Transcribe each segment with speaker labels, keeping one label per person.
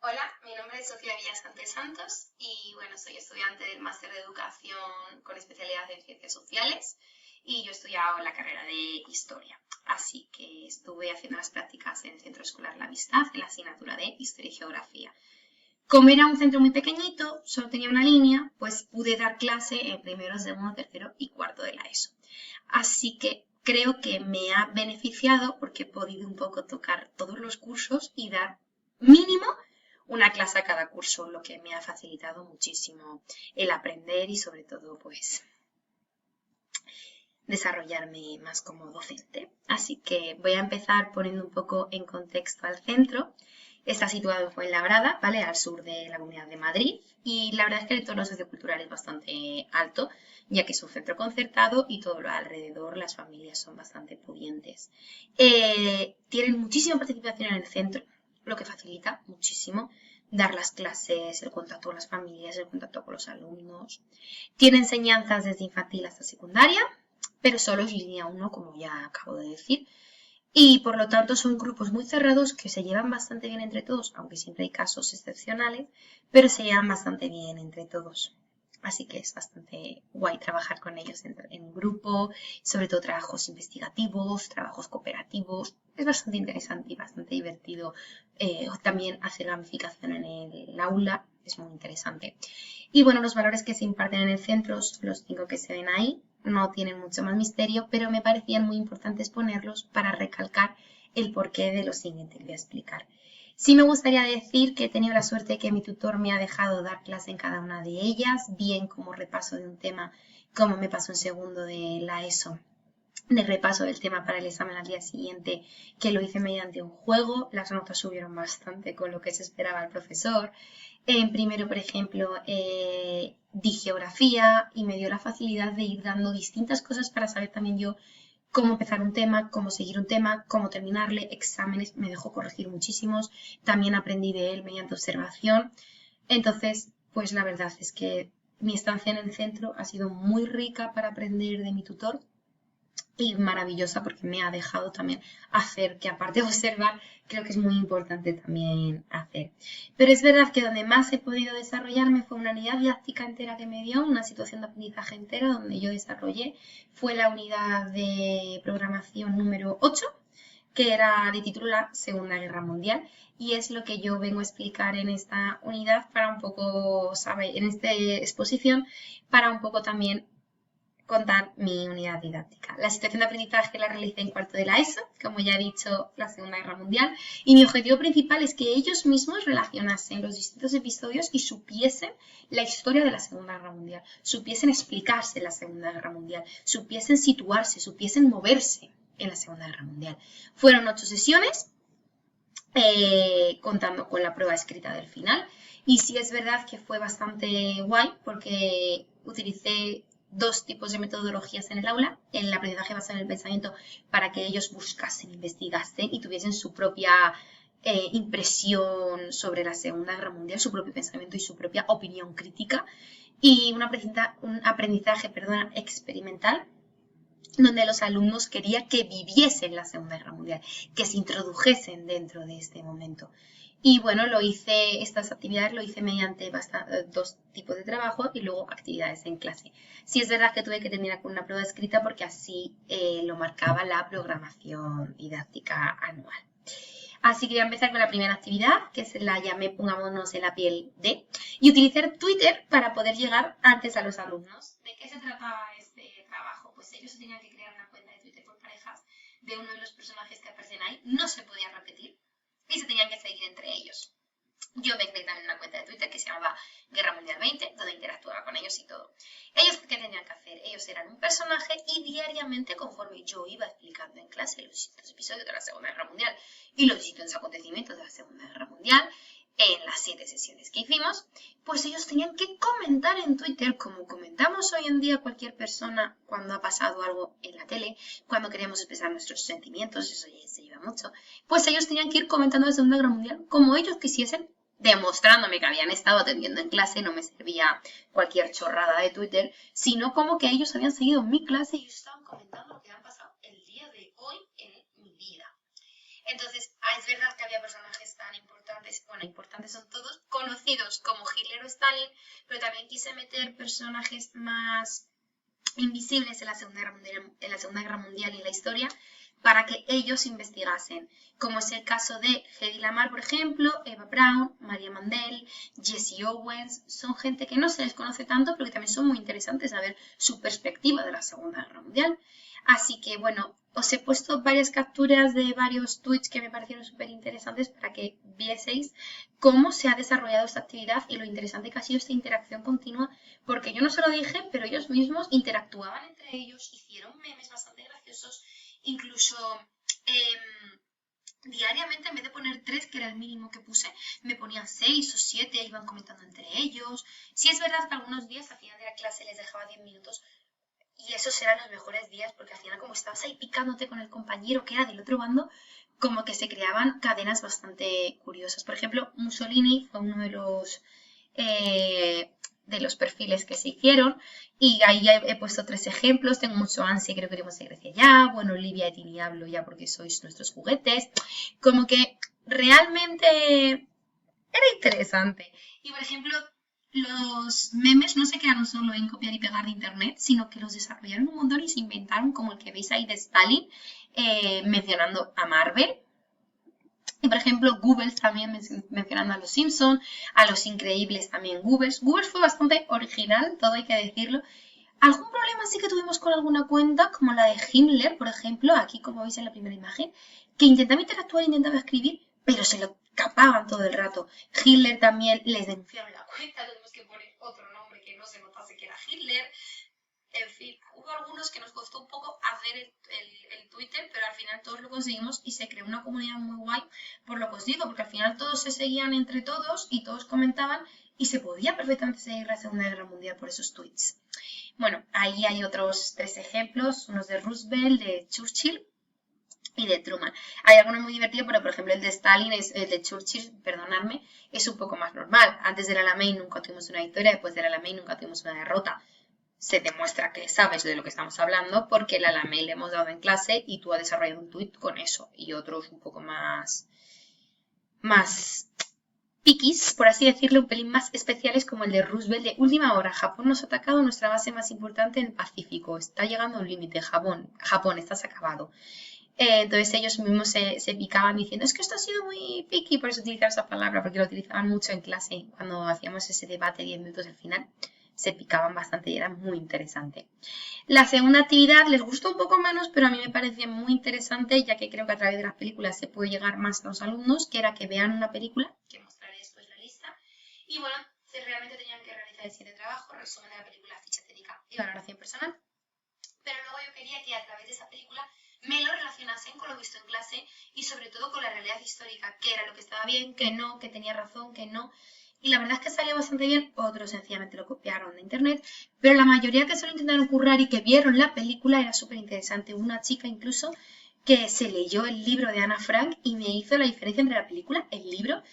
Speaker 1: Hola, mi nombre es Sofía Villasante Santos y bueno, soy estudiante del Máster de Educación con especialidad en Ciencias Sociales y yo he estudiado la carrera de Historia. Así que estuve haciendo las prácticas en el Centro Escolar La Amistad en la asignatura de Historia y Geografía. Como era un centro muy pequeñito, solo tenía una línea, pues pude dar clase en primero, segundo, tercero y cuarto de la ESO. Así que creo que me ha beneficiado porque he podido un poco tocar todos los cursos y dar mínimo una clase a cada curso, lo que me ha facilitado muchísimo el aprender y sobre todo pues desarrollarme más como docente. Así que voy a empezar poniendo un poco en contexto al centro. Está situado en Fuenlabrada, ¿vale? Al sur de la Comunidad de Madrid. Y la verdad es que el entorno sociocultural es bastante alto, ya que es un centro concertado y todo lo alrededor, las familias son bastante pudientes. Tienen muchísima participación en el centro, lo que facilita muchísimo dar las clases, el contacto con las familias, el contacto con los alumnos. Tiene enseñanzas desde infantil hasta secundaria, pero solo es línea 1, como ya acabo de decir. Y por lo tanto son grupos muy cerrados que se llevan bastante bien entre todos, aunque siempre hay casos excepcionales, pero se llevan bastante bien entre todos. Así que es bastante guay trabajar con ellos en grupo, sobre todo trabajos investigativos, trabajos cooperativos. Es bastante interesante y bastante divertido. También hacer gamificación en el aula es muy interesante. Y bueno, los valores que se imparten en el centro, los 5 que se ven ahí, no tienen mucho más misterio, pero me parecían muy importantes ponerlos para recalcar el porqué de lo siguiente que voy a explicar. Sí me gustaría decir que he tenido la suerte de que mi tutor me ha dejado dar clase en cada una de ellas, bien como repaso de un tema, como me pasó en segundo de la ESO, de repaso del tema para el examen al día siguiente, que lo hice mediante un juego. Las notas subieron bastante con lo que se esperaba el profesor. En primero, por ejemplo, di geografía y me dio la facilidad de ir dando distintas cosas para saber también yo cómo empezar un tema, cómo seguir un tema, cómo terminarle, exámenes, me dejó corregir muchísimos, también aprendí de él mediante observación. Entonces, pues la verdad es que mi estancia en el centro ha sido muy rica para aprender de mi tutor y maravillosa porque me ha dejado también hacer, que aparte de observar, creo que es muy importante también hacer. Pero es verdad que donde más he podido desarrollarme fue una unidad didáctica entera que me dio, una situación de aprendizaje entera donde yo desarrollé, fue la unidad de programación número 8, que era de título la Segunda Guerra Mundial, y es lo que yo vengo a explicar en esta unidad para un poco, ¿sabe? En esta exposición, para un poco también contar mi unidad didáctica. La situación de aprendizaje la realicé en cuarto de la ESO, como ya he dicho, la Segunda Guerra Mundial, y mi objetivo principal es que ellos mismos relacionasen los distintos episodios y supiesen la historia de la Segunda Guerra Mundial, supiesen explicarse la Segunda Guerra Mundial, supiesen situarse, supiesen moverse en la Segunda Guerra Mundial. Fueron 8 sesiones, contando con la prueba escrita del final, y sí es verdad que fue bastante guay porque utilicé 2 tipos de metodologías en el aula, el aprendizaje basado en el pensamiento para que ellos buscasen, investigasen y tuviesen su propia impresión sobre la Segunda Guerra Mundial, su propio pensamiento y su propia opinión crítica, y un aprendizaje experimental donde los alumnos querían que viviesen la Segunda Guerra Mundial, que se introdujesen dentro de este momento. Y bueno, estas actividades lo hice mediante 2 tipos de trabajo y luego actividades en clase. Sí es verdad que tuve que terminar con una prueba escrita porque así lo marcaba la programación didáctica anual. Así que voy a empezar con la primera actividad, que se la llamé Pongámonos en la piel de, y utilizar Twitter para poder llegar antes a los alumnos. ¿De qué se trataba este trabajo? Pues ellos tenían que crear una cuenta de Twitter por parejas de uno de los personajes que aparecen ahí, no se podía repetir y se tenían que seguir entre ellos. Yo me creé también una cuenta de Twitter que se llamaba Guerra Mundial 20, donde interactuaba con ellos y todo. ¿Ellos qué tenían que hacer? Ellos eran un personaje y diariamente, conforme yo iba explicando en clase los distintos episodios de la Segunda Guerra Mundial y los distintos acontecimientos de la Segunda Guerra Mundial, en las 7 sesiones que hicimos, pues ellos tenían que comentar en Twitter, como comentamos hoy en día cualquier persona cuando ha pasado algo en la tele, cuando queremos expresar nuestros sentimientos, eso ya se lleva mucho, pues ellos tenían que ir comentando la Segunda Guerra Mundial como ellos quisiesen, demostrándome que habían estado atendiendo en clase, no me servía cualquier chorrada de Twitter, sino como que ellos habían seguido mi clase y estaban comentando lo que han pasado el día de hoy en mi vida. Entonces, es verdad que había personajes tan importantes, bueno, importantes son todos, conocidos como Hitler o Stalin, pero también quise meter personajes más invisibles en la Segunda Guerra Mundial y en la historia para que ellos investigasen, como es el caso de Hedy Lamarr, por ejemplo, Eva Braun, Maria Mandel, Jesse Owens. Son gente que no se les conoce tanto, pero que también son muy interesantes a ver su perspectiva de la Segunda Guerra Mundial. Así que, bueno, os he puesto varias capturas de varios tweets que me parecieron súper interesantes para que vieseis cómo se ha desarrollado esta actividad y lo interesante que ha sido esta interacción continua, porque yo no se lo dije, pero ellos mismos interactuaban entre ellos, hicieron memes bastante graciosos, incluso diariamente en vez de poner 3, que era el mínimo que puse, me ponían 6 o 7, iban comentando entre ellos. Sí es verdad que algunos días al final de la clase les dejaba 10 minutos, y esos eran los mejores días, porque al final como estabas ahí picándote con el compañero que era del otro bando, como que se creaban cadenas bastante curiosas. Por ejemplo, Mussolini fue uno de los perfiles que se hicieron, y ahí he puesto 3 ejemplos. Tengo mucho ansia, creo que queremos ir a Grecia ya. Bueno, Olivia y Tini hablo ya porque sois nuestros juguetes. Como que realmente era interesante. Y por ejemplo, los memes no se quedaron solo en copiar y pegar de internet, sino que los desarrollaron un montón y se inventaron, como el que veis ahí de Stalin, mencionando a Marvel. Y por ejemplo, Goebbels también mencionando a los Simpsons, a los Increíbles también Goebbels. Goebbels fue bastante original, todo hay que decirlo. Algún problema sí que tuvimos con alguna cuenta, como la de Himmler, por ejemplo, aquí como veis en la primera imagen, que intentaba interactuar, intentaba escribir, pero se lo capaban todo el rato. Hitler también les denunciaron la cuenta, tuvimos que poner otro nombre que no se notase que era Hitler. En fin, hubo algunos que nos costó un poco hacer el Twitter, pero al final todos lo conseguimos y se creó una comunidad muy guay, por lo que os digo, porque al final todos se seguían entre todos y todos comentaban y se podía perfectamente seguir la Segunda Guerra Mundial por esos tweets. Bueno, ahí hay otros 3 ejemplos, unos de Roosevelt, de Churchill y de Truman. Hay algunos muy divertidos, pero por ejemplo el de Stalin, el de Churchill, perdonadme, es un poco más normal. Antes del Alamein nunca tuvimos una victoria, después del Alamein nunca tuvimos una derrota. Se demuestra que sabes de lo que estamos hablando porque el Alamein le hemos dado en clase y tú has desarrollado un tweet con eso, y otros un poco más piquis, por así decirlo, un pelín más especiales, como el de Roosevelt de última hora. Japón nos ha atacado nuestra base más importante en el Pacífico. Está llegando a un límite. Japón, estás acabado. Entonces ellos mismos se picaban diciendo, es que esto ha sido muy piqui, por eso utilizar esa palabra, porque lo utilizaban mucho en clase cuando hacíamos ese debate 10 minutos al final. Se picaban bastante y era muy interesante. La segunda actividad les gustó un poco menos, pero a mí me parecía muy interesante, ya que creo que a través de las películas se puede llegar más a los alumnos, que era que vean una película, que mostraré después la lista, y bueno, realmente tenían que realizar el 7 trabajo, resumen de la película, ficha técnica y valoración personal. Pero luego yo quería que a través de esa película me lo relacionasen con lo visto en clase y sobre todo con la realidad histórica, que era lo que estaba bien, que no, que tenía razón, que no. Y la verdad es que salió bastante bien, otros sencillamente lo copiaron de internet, pero la mayoría que se lo intentaron currar y que vieron la película era súper interesante. Una chica incluso que se leyó el libro de Ana Frank y me hizo la diferencia entre la película, el libro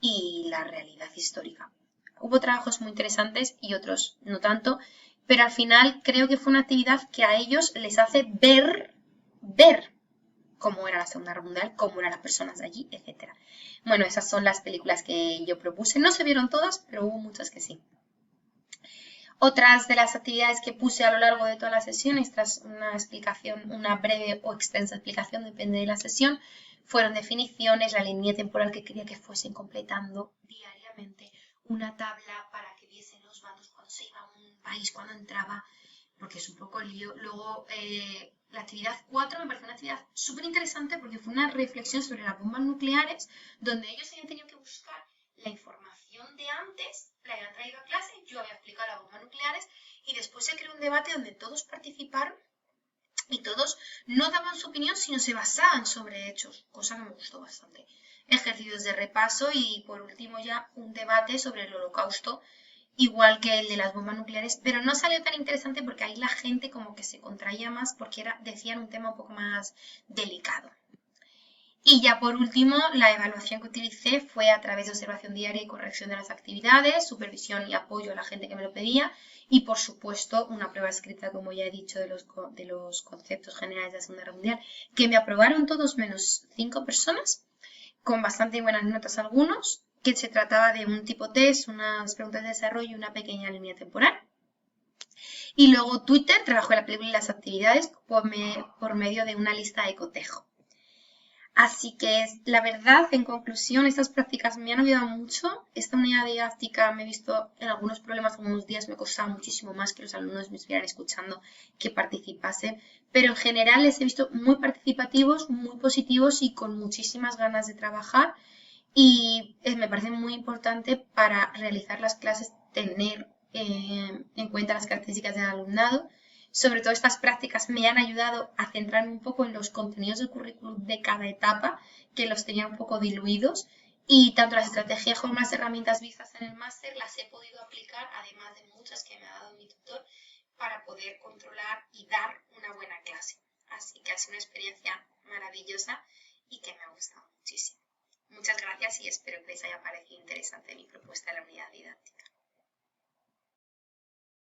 Speaker 1: y la realidad histórica. Hubo trabajos muy interesantes y otros no tanto, pero al final creo que fue una actividad que a ellos les hace ver cómo era la Segunda Guerra Mundial, cómo eran las personas de allí, etc. Bueno, esas son las películas que yo propuse. No se vieron todas, pero hubo muchas que sí. Otras de las actividades que puse a lo largo de todas las sesiones, tras una explicación, una breve o extensa explicación, depende de la sesión, fueron definiciones, la línea temporal que quería que fuesen completando diariamente, una tabla para que viesen los bandos cuando se iba a un país, cuando entraba, porque es un poco lío. Luego, la actividad 4 me pareció una actividad súper interesante porque fue una reflexión sobre las bombas nucleares, donde ellos habían tenido que buscar la información de antes, la habían traído a clase, yo había explicado las bombas nucleares y después se creó un debate donde todos participaron y todos no daban su opinión, sino se basaban sobre hechos, cosa que me gustó bastante. Ejercicios de repaso y por último ya un debate sobre el holocausto, igual que el de las bombas nucleares, pero no salió tan interesante porque ahí la gente como que se contraía más porque decían un tema un poco más delicado. Y ya por último, la evaluación que utilicé fue a través de observación diaria y corrección de las actividades, supervisión y apoyo a la gente que me lo pedía y, por supuesto, una prueba escrita, como ya he dicho, de los conceptos generales de la Segunda Guerra Mundial, que me aprobaron todos menos 5 personas, con bastante buenas notas algunos, que se trataba de un tipo test, unas preguntas de desarrollo y una pequeña línea temporal. Y luego Twitter trabajó en la película y las actividades por medio de una lista de cotejo. Así que la verdad, en conclusión, estas prácticas me han ayudado mucho. Esta unidad didáctica me he visto en algunos problemas, algunos días me costaba muchísimo más que los alumnos me estuvieran escuchando que participasen, pero en general les he visto muy participativos, muy positivos y con muchísimas ganas de trabajar y me parece muy importante para realizar las clases tener en cuenta las características del alumnado. Sobre todo estas prácticas me han ayudado a centrarme un poco en los contenidos del currículum de cada etapa, que los tenía un poco diluidos, y tanto las estrategias como las herramientas vistas en el máster las he podido aplicar, además de muchas que me ha dado mi tutor, para poder controlar y dar una buena clase. Así que ha sido una experiencia maravillosa y que me ha gustado muchísimo. Muchas gracias y espero que les haya parecido interesante mi propuesta de la unidad didáctica.